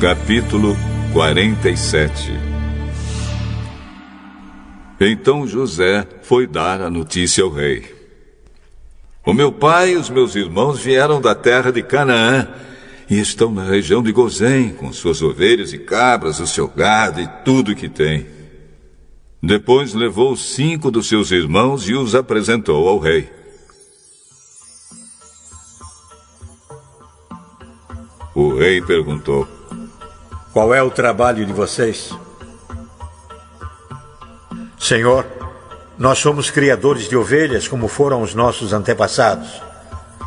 Capítulo 47. Então José foi dar a notícia ao rei. O meu pai e os meus irmãos vieram da terra de Canaã e estão na região de Gozém, com suas ovelhas e cabras, o seu gado e tudo que tem. Depois levou 5 dos seus irmãos e os apresentou ao rei. O rei perguntou: qual é o trabalho de vocês? Senhor, nós somos criadores de ovelhas, como foram os nossos antepassados.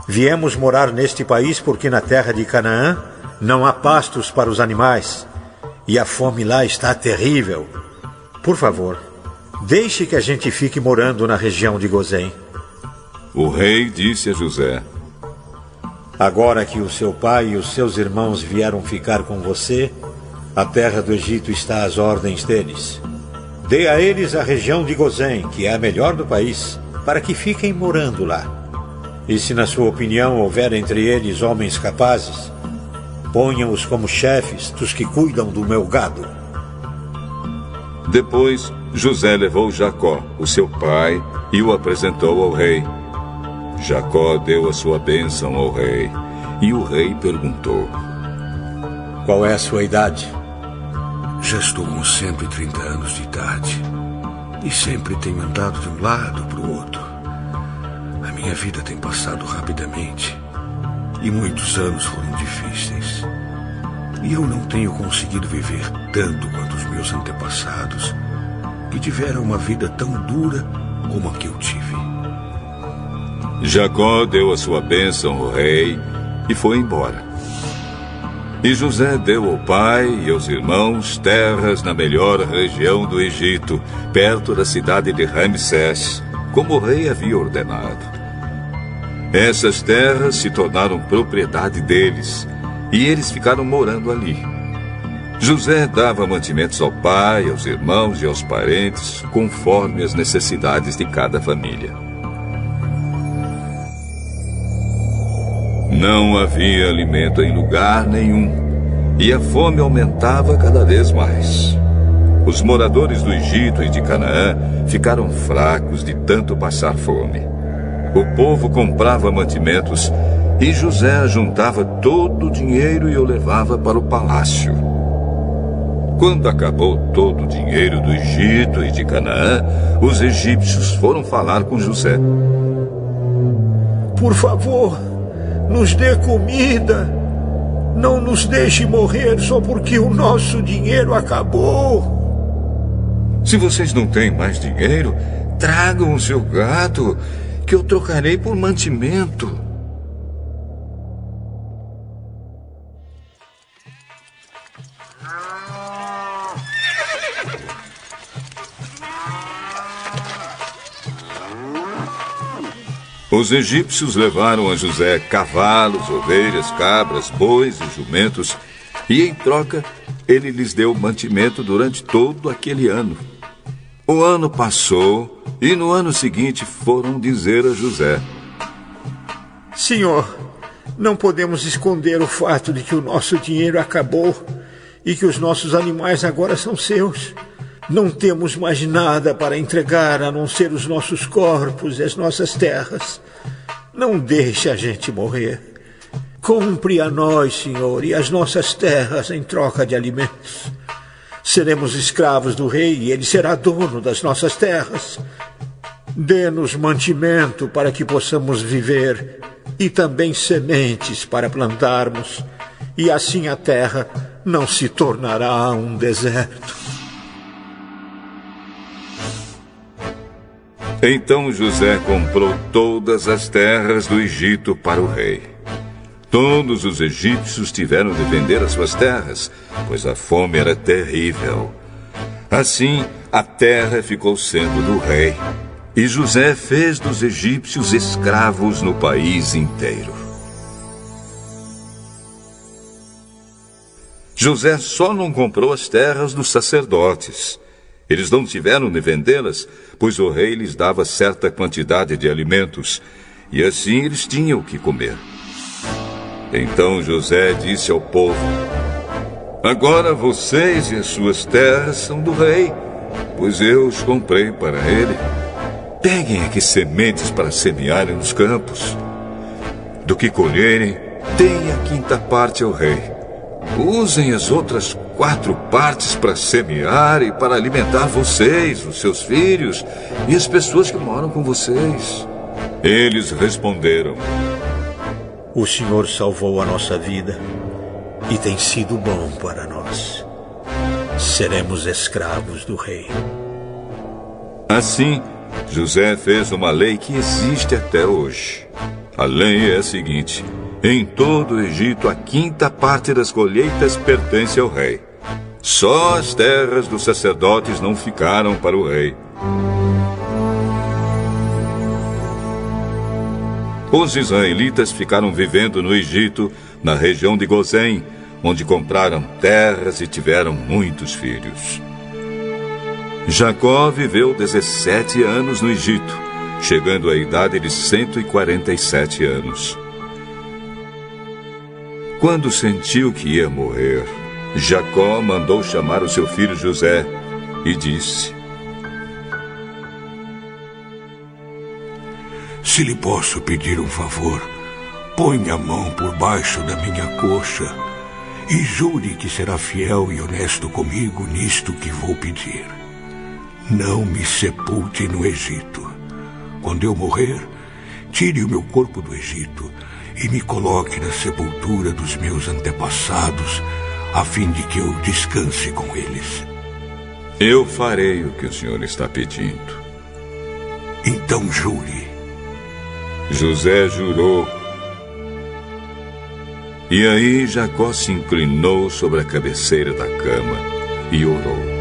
Viemos morar neste país porque na terra de Canaã não há pastos para os animais, e a fome lá está terrível. Por favor, deixe que a gente fique morando na região de Gozém. O rei disse a José: agora que o seu pai e os seus irmãos vieram ficar com você, a terra do Egito está às ordens deles. Dê a eles a região de Gozém, que é a melhor do país, para que fiquem morando lá. E se na sua opinião houver entre eles homens capazes, ponham-os como chefes dos que cuidam do meu gado. Depois, José levou Jacó, o seu pai, e o apresentou ao rei. Jacó deu a sua bênção ao rei, e o rei perguntou: qual é a sua idade? Já estou com 130 anos de idade, e sempre tenho andado de um lado para o outro. A minha vida tem passado rapidamente, e muitos anos foram difíceis. E eu não tenho conseguido viver tanto quanto os meus antepassados, que tiveram uma vida tão dura como a que eu tive. Jacó deu a sua bênção ao rei e foi embora. E José deu ao pai e aos irmãos terras na melhor região do Egito, perto da cidade de Ramsés, como o rei havia ordenado. Essas terras se tornaram propriedade deles, e eles ficaram morando ali. José dava mantimentos ao pai, aos irmãos e aos parentes, conforme as necessidades de cada família. Não havia alimento em lugar nenhum, e a fome aumentava cada vez mais. Os moradores do Egito e de Canaã ficaram fracos de tanto passar fome. O povo comprava mantimentos e José juntava todo o dinheiro e o levava para o palácio. Quando acabou todo o dinheiro do Egito e de Canaã, os egípcios foram falar com José. Por favor, nos dê comida. Não nos deixe morrer só porque o nosso dinheiro acabou. Se vocês não têm mais dinheiro, tragam o seu gado, que eu trocarei por mantimento. Os egípcios levaram a José cavalos, ovelhas, cabras, bois e jumentos, e em troca ele lhes deu mantimento durante todo aquele ano. O ano passou, e no ano seguinte foram dizer a José: senhor, não podemos esconder o fato de que o nosso dinheiro acabou e que os nossos animais agora são seus. Não temos mais nada para entregar a não ser os nossos corpos e as nossas terras. Não deixe a gente morrer. Compre a nós, senhor, e as nossas terras em troca de alimentos. Seremos escravos do rei e ele será dono das nossas terras. Dê-nos mantimento para que possamos viver e também sementes para plantarmos, e assim a terra não se tornará um deserto. Então José comprou todas as terras do Egito para o rei. Todos os egípcios tiveram de vender as suas terras, pois a fome era terrível. Assim, a terra ficou sendo do rei. E José fez dos egípcios escravos no país inteiro. José só não comprou as terras dos sacerdotes. Eles não tiveram de vendê-las, pois o rei lhes dava certa quantidade de alimentos, e assim eles tinham o que comer. Então José disse ao povo: Agora vocês e as suas terras são do rei, pois eu os comprei para ele. Peguem aqui sementes para semearem nos campos. Do que colherem, deem a 5ª parte ao rei. Usem as outras 4 partes para semear e para alimentar vocês, os seus filhos e as pessoas que moram com vocês. Eles responderam: O Senhor salvou a nossa vida e tem sido bom para nós. Seremos escravos do rei. Assim, José fez uma lei que existe até hoje. A lei é a seguinte: em todo o Egito, a 5ª parte das colheitas pertence ao rei. Só as terras dos sacerdotes não ficaram para o rei. Os israelitas ficaram vivendo no Egito, na região de Gozém, onde compraram terras e tiveram muitos filhos. Jacó viveu 17 anos no Egito, chegando à idade de 147 anos. Quando sentiu que ia morrer, Jacó mandou chamar o seu filho José e disse: Se lhe posso pedir um favor, ponha a mão por baixo da minha coxa e jure que será fiel e honesto comigo nisto que vou pedir. Não me sepulte no Egito. Quando eu morrer, tire o meu corpo do Egito e me coloque na sepultura dos meus antepassados, a fim de que eu descanse com eles. Eu farei o que o senhor está pedindo. Então jure. José jurou. E aí Jacó se inclinou sobre a cabeceira da cama e orou: